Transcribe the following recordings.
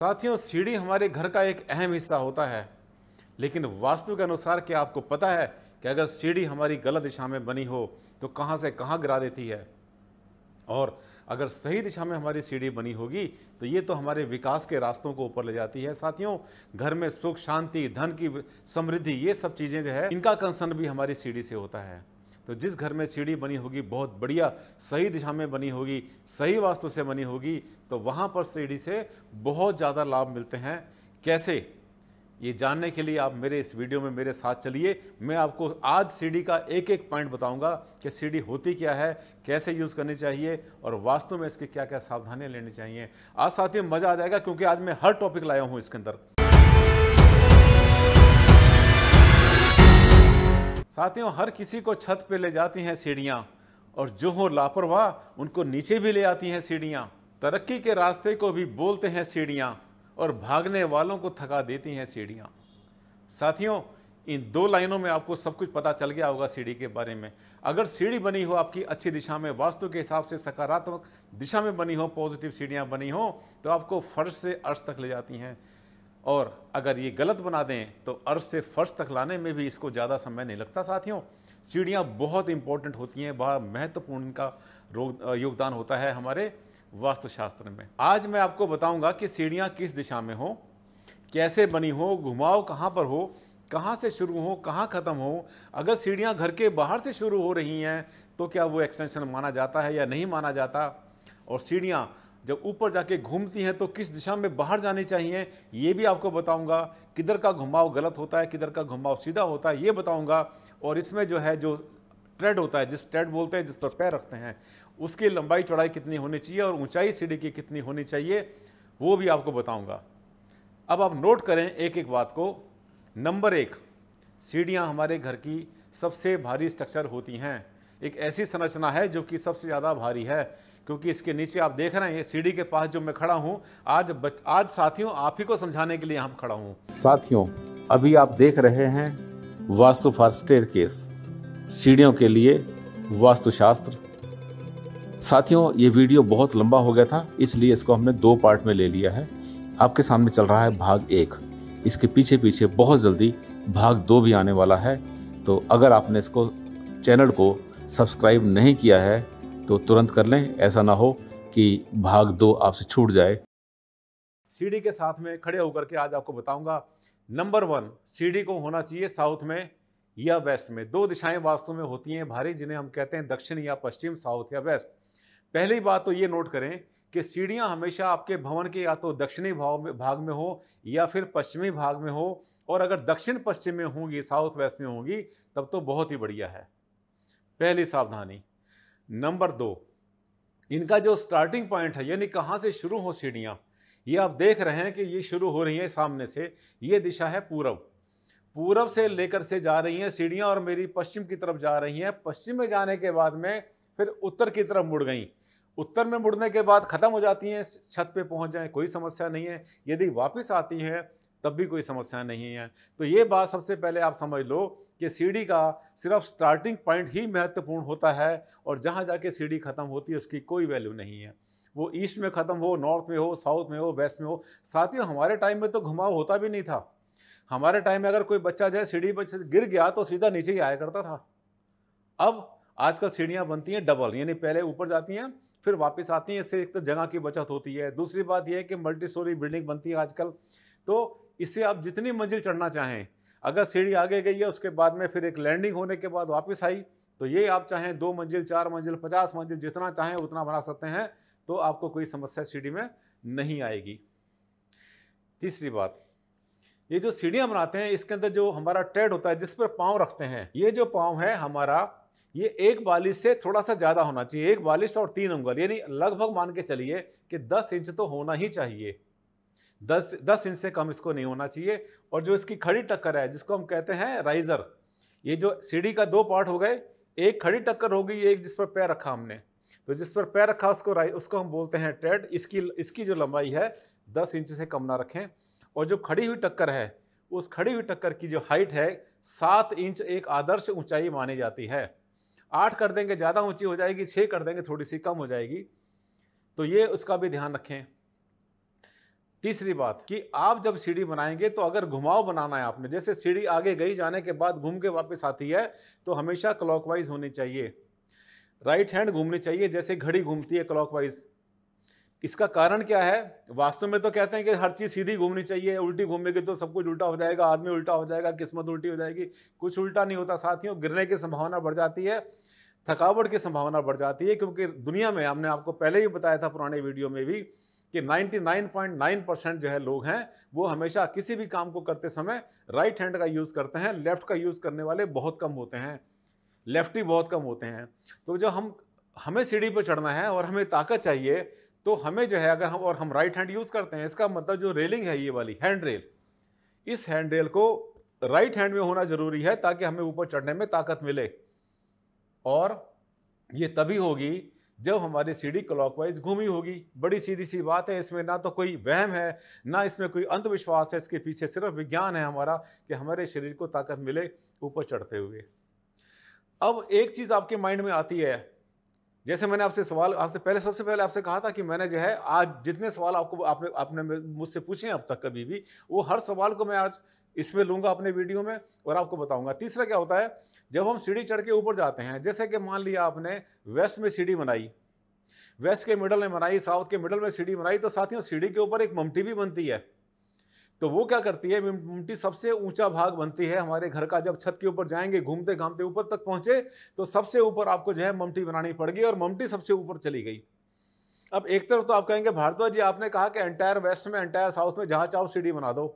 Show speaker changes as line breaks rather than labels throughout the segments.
साथियों, सीढ़ी हमारे घर का एक अहम हिस्सा होता है, लेकिन वास्तु के अनुसार क्या आपको पता है कि अगर सीढ़ी हमारी गलत दिशा में बनी हो तो कहां से कहां गिरा देती है, और अगर सही दिशा में हमारी सीढ़ी बनी होगी तो ये तो हमारे विकास के रास्तों को ऊपर ले जाती है। साथियों, घर में सुख, शांति, धन की समृद्धि, ये सब चीज़ें जो है इनका कंसर्न भी हमारी सीढ़ी से होता है। तो जिस घर में सीढ़ी बनी होगी बहुत बढ़िया, सही दिशा में बनी होगी, सही वास्तु से बनी होगी, तो वहाँ पर सीढ़ी से बहुत ज़्यादा लाभ मिलते हैं। कैसे, ये जानने के लिए आप मेरे इस वीडियो में मेरे साथ चलिए। मैं आपको आज सीढ़ी का एक एक पॉइंट बताऊंगा कि सीढ़ी होती क्या है, कैसे यूज़ करनी चाहिए और वास्तु में इसकी क्या क्या सावधानियां लेनी चाहिए। आज साथियों मज़ा आ जाएगा, क्योंकि आज मैं हर टॉपिक लाया हूं इसके अंदर। साथियों, हर किसी को छत पे ले जाती हैं सीढ़ियां, और जो हो लापरवाह उनको नीचे भी ले आती हैं सीढ़ियां। तरक्की के रास्ते को भी बोलते हैं सीढ़ियां, और भागने वालों को थका देती हैं सीढ़ियां। साथियों, इन दो लाइनों में आपको सब कुछ पता चल गया होगा सीढ़ी के बारे में। अगर सीढ़ी बनी हो आपकी अच्छी दिशा में, वास्तु के हिसाब से सकारात्मक दिशा में बनी हो, पॉजिटिव सीढ़ियां बनी हो, तो आपको फर्श से अर्श तक ले जाती हैं। और अगर ये गलत बना दें तो अर्श से फर्श तक लाने में भी इसको ज़्यादा समय नहीं लगता। साथियों, सीढ़ियाँ बहुत इंपॉर्टेंट होती हैं, बड़ा महत्वपूर्ण इनका योगदान होता है हमारे वास्तुशास्त्र में। आज मैं आपको बताऊंगा कि सीढ़ियाँ किस दिशा में हो, कैसे बनी हो, घुमाव कहाँ पर हो, कहाँ से शुरू हो, कहाँ ख़त्म हो। अगर सीढ़ियाँ घर के बाहर से शुरू हो रही हैं तो क्या वो एक्सटेंशन माना जाता है या नहीं माना जाता, और सीढ़ियाँ जब ऊपर जाके घूमती हैं तो किस दिशा में बाहर जानी चाहिए, ये भी आपको बताऊंगा। किधर का घुमाव गलत होता है, किधर का घुमाव सीधा होता है, ये बताऊंगा। और इसमें जो है, जो ट्रेड होता है, जिस ट्रेड बोलते हैं, जिस पर पैर रखते हैं, उसकी लंबाई चौड़ाई कितनी होनी चाहिए और ऊंचाई सीढ़ी की कितनी होनी चाहिए, वो भी आपको बताऊंगा। अब आप नोट करें एक एक बात को। नंबर 1, सीढ़ियाँ हमारे घर की सबसे भारी स्ट्रक्चर होती हैं। एक ऐसी संरचना है जो कि सबसे ज़्यादा भारी है, क्योंकि इसके नीचे आप देख रहे हैं, ये सीढ़ी के पास जो मैं खड़ा हूँ, आज साथियों आप ही को समझाने के लिए यहाँ खड़ा हूँ। साथियों, अभी आप देख रहे हैं वास्तु फॉर स्टेयरकेस, सीढ़ियों के लिए वास्तुशास्त्र। साथियों, ये वीडियो बहुत लंबा हो गया था, इसलिए इसको हमने 2 पार्ट में ले लिया है। आपके सामने चल रहा है भाग 1, इसके पीछे पीछे बहुत जल्दी भाग 2 भी आने वाला है। तो अगर आपने इसको चैनल को सब्सक्राइब नहीं किया है तो तुरंत कर लें, ऐसा ना हो कि भाग 2 आपसे छूट जाए। सीढ़ी के साथ में खड़े होकर के आज आपको बताऊंगा। नंबर 1, सीढ़ी को होना चाहिए साउथ में या वेस्ट में। 2 दिशाएं वास्तु में होती हैं भारी, जिन्हें हम कहते हैं दक्षिण या पश्चिम, साउथ या वेस्ट। पहली बात तो ये नोट करें कि सीढ़ियां हमेशा आपके भवन के या तो दक्षिणी भाग में हो या फिर पश्चिमी भाग में हो, और अगर दक्षिण पश्चिम में होंगी, साउथ वेस्ट में होंगी, तब तो बहुत ही बढ़िया है। पहली सावधानी। नंबर 2, इनका जो स्टार्टिंग पॉइंट है, यानी कहाँ से शुरू हो सीढ़ियाँ, ये आप देख रहे हैं कि ये शुरू हो रही है सामने से। ये दिशा है पूरब, पूरब से लेकर से जा रही हैं सीढ़ियाँ और मेरी पश्चिम की तरफ जा रही हैं। पश्चिम में जाने के बाद में फिर उत्तर की तरफ मुड़ गई। उत्तर में मुड़ने के बाद ख़त्म हो जाती हैं, छत पे पहुंच जाएं, कोई समस्या नहीं है। यदि वापस आती हैं तब भी कोई समस्या नहीं है। तो ये बात सबसे पहले आप समझ लो कि सीढ़ी का सिर्फ स्टार्टिंग पॉइंट ही महत्वपूर्ण होता है, और जहाँ जाके सीढ़ी खत्म होती है उसकी कोई वैल्यू नहीं है। वो ईस्ट में ख़त्म हो, नॉर्थ में हो, साउथ में हो, वेस्ट में हो। साथियों, हमारे टाइम में तो घुमाव होता भी नहीं था। हमारे टाइम में अगर कोई बच्चा जो है सीढ़ी पर से गिर गया तो सीधा नीचे ही आया करता था। अब आजकल सीढ़ियाँ बनती हैं डबल, यानी पहले ऊपर जाती हैं फिर वापस आती हैं। इससे एक तो जगह की बचत होती है, दूसरी बात यह है कि मल्टी स्टोरी बिल्डिंग बनती है आजकल। तो इससे आप जितनी मंजिल चढ़ना चाहें, अगर सीढ़ी आगे गई है उसके बाद में फिर एक लैंडिंग होने के बाद वापस आई, तो ये आप चाहें 2 मंजिल, 4 मंजिल, 50 मंजिल, जितना चाहें उतना बना सकते हैं। तो आपको कोई समस्या सीढ़ी में नहीं आएगी। तीसरी बात, ये जो सीढ़ियाँ बनाते हैं इसके अंदर जो हमारा ट्रेड होता है, जिस पर पाँव रखते हैं, ये जो पाँव है हमारा, ये 1 बालिश से थोड़ा सा ज़्यादा होना चाहिए। 1 बालिश और 3 उंगल, यानी लगभग मान के चलिए कि 10 इंच तो होना ही चाहिए। 10 इंच से कम इसको नहीं होना चाहिए। और जो इसकी खड़ी टक्कर है, जिसको हम कहते हैं राइजर, ये जो सीढ़ी का 2 पार्ट हो गए, एक खड़ी टक्कर होगी, एक जिस पर पैर रखा हमने, तो जिस पर पैर रखा उसको हम बोलते हैं ट्रेड। इसकी जो लंबाई है 10 इंच से कम ना रखें। और जो खड़ी हुई टक्कर है, उस खड़ी हुई टक्कर की जो हाइट है 7 इंच एक आदर्श ऊंचाई मानी जाती है। 8 कर देंगे ज़्यादा ऊंची हो जाएगी, 6 कर देंगे थोड़ी सी कम हो जाएगी। तो ये उसका भी ध्यान रखें। तीसरी बात कि आप जब सीढ़ी बनाएंगे तो अगर घुमाव बनाना है आपने, जैसे सीढ़ी आगे गई जाने के बाद घूम के वापस आती है, तो हमेशा क्लॉकवाइज होनी चाहिए, राइट हैंड घूमनी चाहिए, जैसे घड़ी घूमती है क्लॉकवाइज। इसका कारण क्या है? वास्तव में तो कहते हैं कि हर चीज़ सीधी घूमनी चाहिए, उल्टी घूमेगी तो सब कुछ उल्टा हो जाएगा, आदमी उल्टा हो जाएगा, किस्मत उल्टी हो जाएगी। कुछ उल्टा नहीं होता साथियों, गिरने की संभावना बढ़ जाती है, थकावट की संभावना बढ़ जाती है, क्योंकि दुनिया में हमने आपको पहले ही बताया था पुराने वीडियो में भी कि 99.9% जो है लोग हैं वो हमेशा किसी भी काम को करते समय राइट हैंड का यूज़ करते हैं, लेफ्ट का यूज़ करने वाले बहुत कम होते हैं, लेफ्टी बहुत कम होते हैं। तो जो हमें सीढ़ी पर चढ़ना है और हमें ताकत चाहिए, तो हमें जो है अगर हम राइट हैंड यूज़ करते हैं, इसका मतलब जो रेलिंग है ये वाली हैंड रेल, इस हैंड रेल को राइट हैंड में होना जरूरी है ताकि हमें ऊपर चढ़ने में ताकत मिले। और ये तभी होगी जब हमारी सीढ़ी क्लॉकवाइज घूमी होगी। बड़ी सीधी सी बात है, इसमें ना तो कोई वहम है, ना इसमें कोई अंधविश्वास है, इसके पीछे सिर्फ विज्ञान है हमारा कि हमारे शरीर को ताकत मिले ऊपर चढ़ते हुए। अब एक चीज़ आपके माइंड में आती है, जैसे मैंने सबसे पहले आपसे कहा था कि मैंने जो है आज जितने सवाल आपने मुझसे पूछे हैं अब तक कभी भी, वो हर सवाल को मैं आज इसमें लूंगा अपने वीडियो में और आपको बताऊंगा। तीसरा क्या होता है, जब हम सीढ़ी चढ़ के ऊपर जाते हैं, जैसे कि मान लिया आपने वेस्ट में सीढ़ी बनाई, वेस्ट के मिडल में बनाई, साउथ के मिडल में सीढ़ी बनाई, तो साथियों सीढ़ी के ऊपर एक ममटी भी बनती है। तो वो क्या करती है, ममटी सबसे ऊंचा भाग बनती है हमारे घर का। जब छत के ऊपर जाएंगे, घूमते घामते ऊपर तक पहुंचे, तो सबसे ऊपर आपको जो है ममटी बनानी पड़ेगी और ममटी सबसे ऊपर चली गई। अब एक तरफ तो आप कहेंगे भारद्वाज जी आपने कहा कि एंटायर वेस्ट में, एंटायर साउथ में, जहां चाहो सीढ़ी बना दो।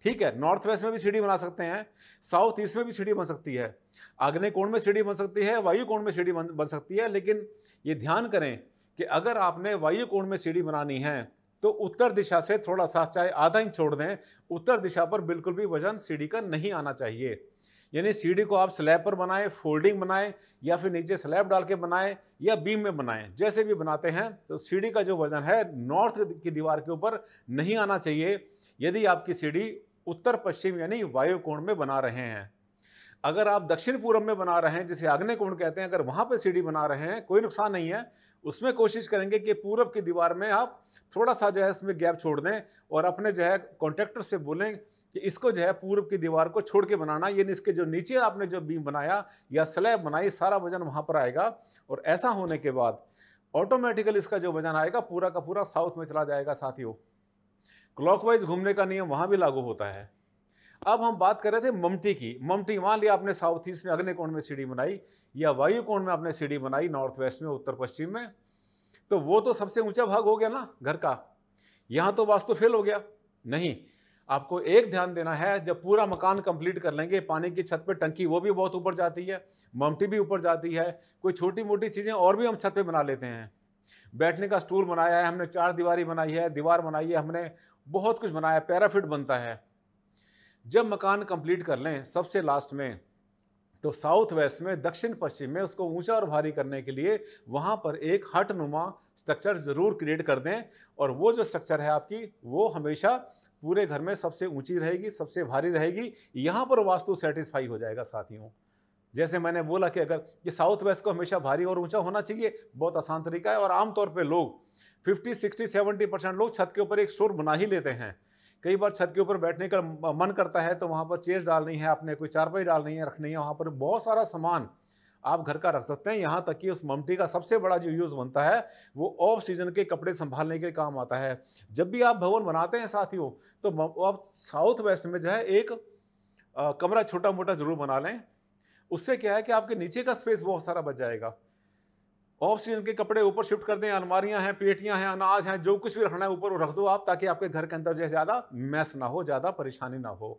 ठीक है, नॉर्थ वेस्ट में भी सीढ़ी बना सकते हैं, साउथ ईस्ट में भी सीढ़ी बन सकती है, आग्नेय कोण में सीढ़ी बन सकती है, वायु कोण में सीढ़ी बन सकती है। लेकिन ये ध्यान करें कि अगर आपने वायु कोण में सीढ़ी बनानी है तो उत्तर दिशा से थोड़ा सा, चाहे आधा इंच छोड़ दें, उत्तर दिशा पर बिल्कुल भी वजन सीढ़ी का नहीं आना चाहिए। यानी सीढ़ी को आप स्लैब पर बनाएं, फोल्डिंग बनाएं, या फिर नीचे स्लैब डाल के बनाएं, या बीम में बनाएं, जैसे भी बनाते हैं, तो सीढ़ी का जो वजन है नॉर्थ की दीवार के ऊपर नहीं आना चाहिए यदि आपकी सीढ़ी उत्तर पश्चिम यानी वायु कोण में बना रहे हैं। अगर आप दक्षिण पूर्व में बना रहे हैं, जिसे आग्नेय कोण कहते हैं, अगर वहां पर सीढ़ी बना रहे हैं, कोई नुकसान नहीं है। उसमें कोशिश करेंगे कि पूर्व की दीवार में आप थोड़ा सा जो है इसमें गैप छोड़ दें और अपने जो है कॉन्ट्रैक्टर से बोलें कि इसको जो है पूर्व की दीवार को छोड़ के बनाना, यानी इसके जो नीचे आपने जो बीम बनाया या स्लैब बनाई, सारा वजन वहां पर आएगा। और ऐसा होने के बाद ऑटोमेटिकली इसका जो वजन आएगा पूरा का पूरा साउथ में चला जाएगा। साथियों, क्लॉकवाइज घूमने का नियम वहां भी लागू होता है। अब हम बात कर रहे थे ममटी की। ममटी मान लिया आपने साउथ ईस्ट में आग्नेय कोण में सीढ़ी बनाई या वायु कोण में आपने सीढ़ी बनाई, नॉर्थ वेस्ट में, उत्तर पश्चिम में, तो वो तो सबसे ऊंचा भाग हो गया ना घर का। यहां तो वास्तु फेल हो गया। नहीं, आपको एक ध्यान देना है, जब पूरा मकान कंप्लीट कर लेंगे, पानी की छत पे टंकी वो भी बहुत ऊपर जाती है, ममटी भी ऊपर जाती है, कोई छोटी मोटी चीजें और भी हम छत पे बना लेते हैं। बैठने का स्टूल बनाया है हमने, चार दीवारी बनाई है, दीवार बनाई है हमने, बहुत कुछ बनाया, पैराफिट बनता है। जब मकान कंप्लीट कर लें सबसे लास्ट में, तो साउथ वेस्ट में, दक्षिण पश्चिम में उसको ऊंचा और भारी करने के लिए वहां पर एक हटनुमा स्ट्रक्चर जरूर क्रिएट कर दें। और वो जो स्ट्रक्चर है आपकी, वो हमेशा पूरे घर में सबसे ऊंची रहेगी, सबसे भारी रहेगी। यहां पर वास्तु सेटिस्फाई हो जाएगा। साथियों, जैसे मैंने बोला कि अगर ये साउथ वेस्ट को हमेशा भारी और ऊंचा होना चाहिए, बहुत आसान तरीका है। और आमतौर पर लोग 50, 60, 70% लोग छत के ऊपर एक स्टोर बना ही लेते हैं। कई बार छत के ऊपर बैठने का मन करता है तो वहाँ पर चेयर डालनी है, आपने कोई चारपाई डालनी है, रखनी है, वहाँ पर बहुत सारा सामान आप घर का रख सकते हैं। यहाँ तक कि उस ममटी का सबसे बड़ा जो यूज़ बनता है वो ऑफ सीजन के कपड़े संभालने के काम आता है। जब भी आप भवन बनाते हैं साथियों, तो आप साउथ वेस्ट में जो है एक कमरा छोटा मोटा जरूर बना लें। उससे क्या है कि आपके नीचे का स्पेस बहुत सारा बच जाएगा। ऑफ सीजन के कपड़े ऊपर शिफ्ट कर दें, अलमारियां हैं, पेटियां हैं, अनाज हैं, जो कुछ भी रखना है ऊपर वो रख दो आप, ताकि आपके घर के अंदर जो है ज़्यादा मैस ना हो, ज़्यादा परेशानी ना हो।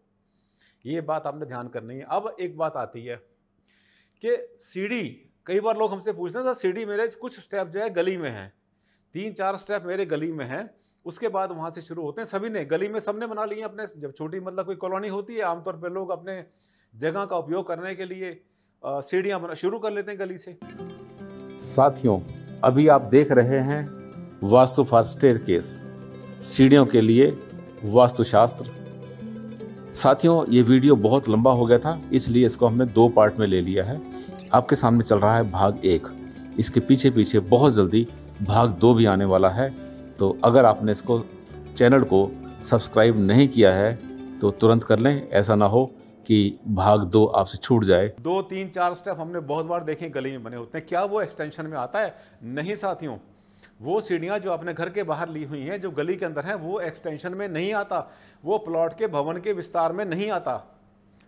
ये बात आपने ध्यान करनी है। अब एक बात आती है कि सीढ़ी, कई बार लोग हमसे पूछते हैं सर सीढ़ी मेरे कुछ स्टेप जो है गली में हैं, 3-4 स्टेप मेरे गली में हैं, उसके बाद वहाँ से शुरू होते हैं। सभी ने गली में सबने बना लिए अपने, जब छोटी मतलब कोई कॉलोनी होती है, आमतौर पर लोग अपने जगह का उपयोग करने के लिए सीढ़ियाँ शुरू कर लेते हैं गली से। साथियों, अभी आप देख रहे हैं वास्तु फॉर स्टेयरकेस, सीढ़ियों के लिए वास्तुशास्त्र। साथियों, ये वीडियो बहुत लंबा हो गया था, इसलिए इसको हमने 2 पार्ट में ले लिया है। आपके सामने चल रहा है भाग 1, इसके पीछे बहुत जल्दी भाग 2 भी आने वाला है। तो अगर आपने इसको चैनल को
सब्सक्राइब नहीं किया है तो तुरंत कर लें, ऐसा ना हो कि भाग 2 आपसे छूट जाए।
2, 3, 4 स्टेप हमने बहुत बार देखे गली में बने होते हैं, क्या वो एक्सटेंशन में आता है? नहीं साथियों, वो सीढ़ियाँ जो आपने घर के बाहर ली हुई हैं, जो गली के अंदर हैं, वो एक्सटेंशन में नहीं आता, वो प्लॉट के भवन के विस्तार में नहीं आता।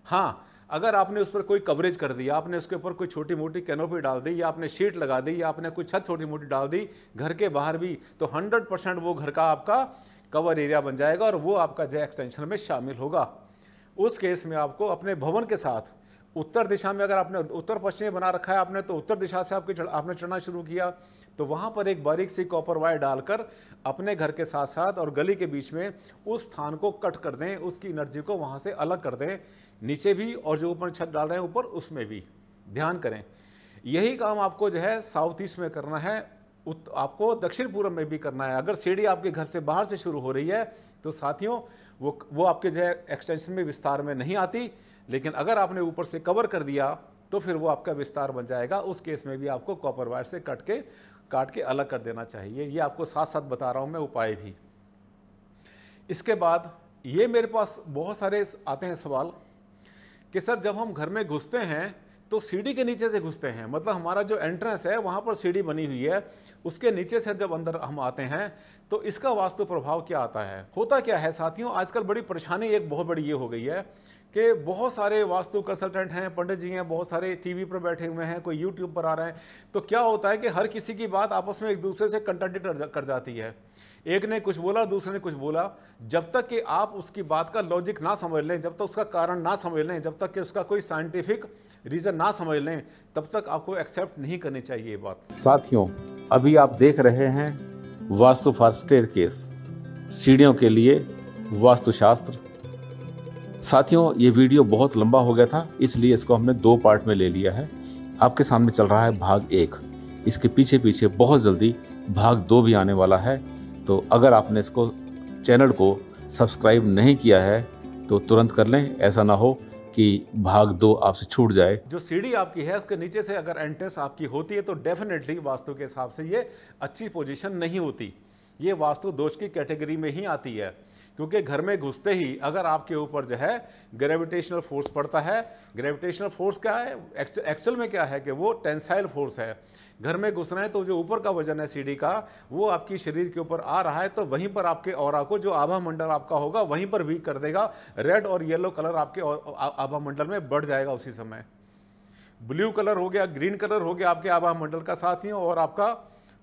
हाँ, अगर आपने उस पर कोई कवरेज कर दिया, आपने उसके ऊपर कोई छोटी मोटी कैनोपी डाल दी, या आपने शीट लगा दी, या आपने कोई छत छोटी मोटी डाल दी घर के बाहर भी, तो 100% वो घर का आपका कवर एरिया बन जाएगा और वो आपका जो एक्सटेंशन में शामिल होगा। उस केस में आपको अपने भवन के साथ उत्तर दिशा में, अगर आपने उत्तर पश्चिम बना रखा है आपने, तो उत्तर दिशा से आपने चढ़ना शुरू किया, तो वहाँ पर एक बारीक सी कॉपर वायर डालकर अपने घर के साथ साथ और गली के बीच में उस स्थान को कट कर दें, उसकी एनर्जी को वहाँ से अलग कर दें, नीचे भी और जो ऊपर छत डाल रहे हैं ऊपर उसमें भी ध्यान करें। यही काम आपको जो है साउथ ईस्ट में करना है, आपको दक्षिण पूर्व में भी करना है। अगर सीढ़ी आपके घर से बाहर से शुरू हो रही है तो साथियों वो आपके जो है एक्सटेंशन में विस्तार में नहीं आती, लेकिन अगर आपने ऊपर से कवर कर दिया तो फिर वो आपका विस्तार बन जाएगा। उस केस में भी आपको कॉपर वायर से काट के अलग कर देना चाहिए। ये आपको साथ साथ बता रहा हूँ मैं उपाय भी। इसके बाद ये मेरे पास बहुत सारे आते हैं सवाल कि सर जब हम घर में घुसते हैं तो सीढ़ी के नीचे से घुसते हैं, मतलब हमारा जो एंट्रेंस है वहाँ पर सीढ़ी बनी हुई है, उसके नीचे से जब अंदर हम आते हैं तो इसका वास्तु प्रभाव क्या आता है? होता क्या है साथियों, आजकल बड़ी परेशानी एक बहुत बड़ी ये हो गई है कि बहुत सारे वास्तु कंसल्टेंट हैं, पंडित जी हैं, बहुत सारे टीवी पर बैठे हुए हैं, कोई यूट्यूब पर आ रहे हैं, तो क्या होता है कि हर किसी की बात आपस में एक दूसरे से कंट्राडिक्ट कर जाती है। एक ने कुछ बोला, दूसरे ने कुछ बोला। जब तक कि आप उसकी बात का लॉजिक ना समझ लें, जब तक उसका कारण ना समझ लें, जब तक कि उसका कोई साइंटिफिक रीज़न ना समझ लें, तब तक आपको एक्सेप्ट नहीं करनी चाहिए ये बात।
साथियों, अभी आप देख रहे हैं वास्तु फॉर स्टेयरकेस, सीढ़ियों के लिए वास्तुशास्त्र। साथियों, ये वीडियो बहुत लंबा हो गया था, इसलिए इसको हमने 2 पार्ट में ले लिया है। आपके सामने चल रहा है भाग 1, इसके पीछे पीछे बहुत जल्दी भाग 2 भी आने वाला है। तो अगर आपने इसको चैनल को सब्सक्राइब नहीं किया है तो तुरंत कर लें, ऐसा ना हो कि भाग 2 आपसे छूट जाए।
जो सीढ़ी आपकी है उसके नीचे से अगर एंट्रेंस आपकी होती है तो डेफिनेटली वास्तु के हिसाब से ये अच्छी पोजीशन नहीं होती, ये वास्तु दोष की कैटेगरी में ही आती है। क्योंकि घर में घुसते ही अगर आपके ऊपर जो है ग्रेविटेशनल फोर्स पड़ता है, ग्रेविटेशनल फोर्स क्या है एक्चुअल में, क्या है कि वो टेंसाइल फोर्स है। घर में घुस रहे हैं तो जो ऊपर का वजन है सीढ़ी का वो आपकी शरीर के ऊपर आ रहा है, तो वहीं पर आपके ऑरा को, जो आभा मंडल आपका होगा, वहीं पर वीक कर देगा। रेड और येलो कलर आपके आभा मंडल में बढ़ जाएगा उसी समय। ब्लू कलर हो गया, ग्रीन कलर हो गया आपके आभा मंडल का साथियों, और आपका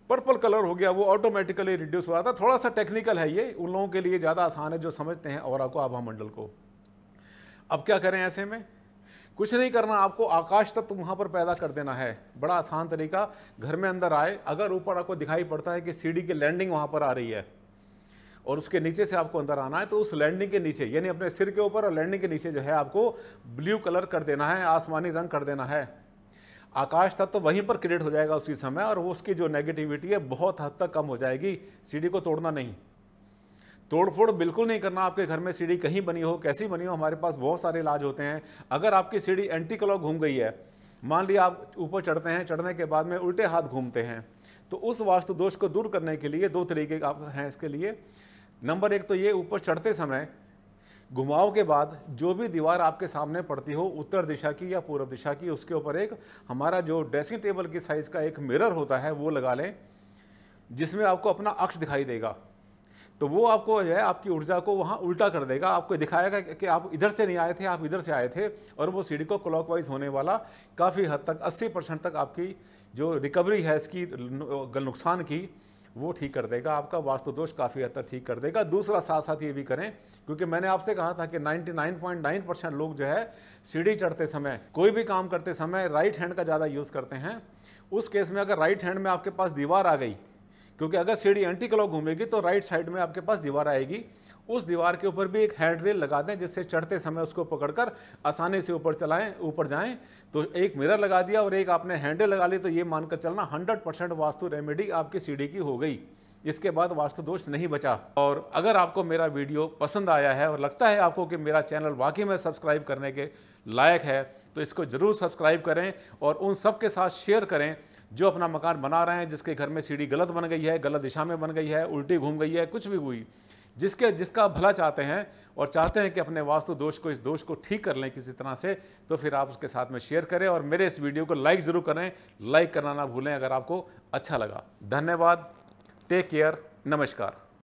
पर्पल कलर हो गया, वो ऑटोमेटिकली रिड्यूस हो जाता है। थोड़ा सा टेक्निकल है ये, उन लोगों के लिए ज़्यादा आसान है जो समझते हैं ऑरा को, आभा मंडल को। अब क्या करें ऐसे में? कुछ नहीं करना, आपको आकाश तत्व वहाँ पर पैदा कर देना है। बड़ा आसान तरीका, घर में अंदर आए, अगर ऊपर आपको दिखाई पड़ता है कि सीढ़ी की लैंडिंग वहाँ पर आ रही है और उसके नीचे से आपको अंदर आना है, तो उस लैंडिंग के नीचे, यानी अपने सिर के ऊपर और लैंडिंग के नीचे जो है आपको ब्लू कलर कर देना है, आसमानी रंग कर देना है। आकाश तत्व वहीं पर क्रिएट हो जाएगा उसी समय, और वो उसकी जो नेगेटिविटी है बहुत हद तक कम हो जाएगी। सीढ़ी को तोड़ना नहीं, तोड़फोड़ बिल्कुल नहीं करना। आपके घर में सीढ़ी कहीं बनी हो, कैसी बनी हो, हमारे पास बहुत सारे इलाज होते हैं। अगर आपकी सीढ़ी एंटी क्लॉक घूम गई है, मान लिया आप ऊपर चढ़ते हैं, चढ़ने के बाद में उल्टे हाथ घूमते हैं, तो उस वास्तु दोष को दूर करने के लिए 2 तरीके आप हैं इसके लिए। नंबर 1 तो ये, ऊपर चढ़ते समय घुमाव के बाद जो भी दीवार आपके सामने पड़ती हो, उत्तर दिशा की या पूर्व दिशा की, उसके ऊपर एक हमारा जो ड्रेसिंग टेबल की साइज़ का एक मिरर होता है वो लगा लें, जिसमें आपको अपना अक्ष दिखाई देगा। तो वो आपको जो है आपकी ऊर्जा को वहाँ उल्टा कर देगा, आपको दिखाएगा कि आप इधर से नहीं आए थे, आप इधर से आए थे, और वो सीढ़ी को क्लॉकवाइज होने वाला काफ़ी हद तक 80% तक आपकी जो रिकवरी है इसकी नुकसान की, वो ठीक कर देगा। आपका वास्तु दोष काफ़ी हद तक ठीक कर देगा। दूसरा साथ साथ ये भी करें, क्योंकि मैंने आपसे कहा था कि 99.9% लोग जो है सीढ़ी चढ़ते समय, कोई भी काम करते समय राइट हैंड का ज़्यादा यूज़ करते हैं। उस केस में अगर राइट हैंड में आपके पास दीवार आ गई, क्योंकि अगर सीढ़ी एंटी क्लॉक घूमेगी तो राइट साइड में आपके पास दीवार आएगी, उस दीवार के ऊपर भी एक हैंड रेल लगा दें, जिससे चढ़ते समय उसको पकड़कर आसानी से ऊपर जाएं। तो एक मिरर लगा दिया और एक आपने हैंडल लगा ली, तो ये मानकर चलना 100% वास्तु रेमेडी आपकी सीढ़ी की हो गई। इसके बाद वास्तु दोष नहीं बचा। और अगर आपको मेरा वीडियो पसंद आया है और लगता है आपको कि मेरा चैनल वाकई में सब्सक्राइब करने के लायक है, तो इसको ज़रूर सब्सक्राइब करें और उन सब के साथ शेयर करें जो अपना मकान बना रहे हैं, जिसके घर में सीढ़ी गलत बन गई है, गलत दिशा में बन गई है, उल्टी घूम गई है, कुछ भी हुई। जिसका भला चाहते हैं और चाहते हैं कि अपने वास्तु दोष को, इस दोष को ठीक कर लें किसी तरह से, तो फिर आप उसके साथ में शेयर करें और मेरे इस वीडियो को लाइक ज़रूर करें। लाइक करना ना भूलें अगर आपको अच्छा लगा। धन्यवाद। Take care. नमस्कार।